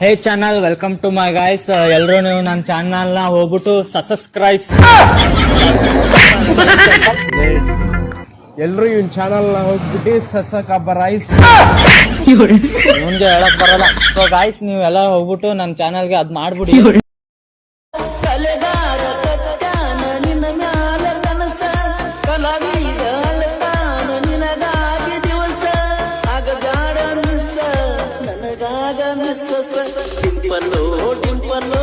Hey channel, welcome to my guys. ಎಲ್ಲರೂ ನೀವು ನನ್ನ ಚಾನಲ್ನ ಹೋಗ್ಬಿಟ್ಟು ಸಬ್ಸ್ಕ್ರೈಬ್. ಎಲ್ರು ಇವನ್ ಚಾನಲ್ ಹೋಗ್ಬಿಟ್ಟು ಸಸಕಬರೈಸ್ ಮುಂದೆ ಹೇಳಕ್ ಬರಲ್ಲ. ಸೊ ಗಾಯ್ಸ್, ನೀವು ಎಲ್ಲ ಹೋಗ್ಬಿಟ್ಟು ನನ್ನ ಚಾನಲ್ಗೆ ಅದ್ ಮಾಡ್ಬಿಡಿ. ಡಿಂಪಲ್ಲೋ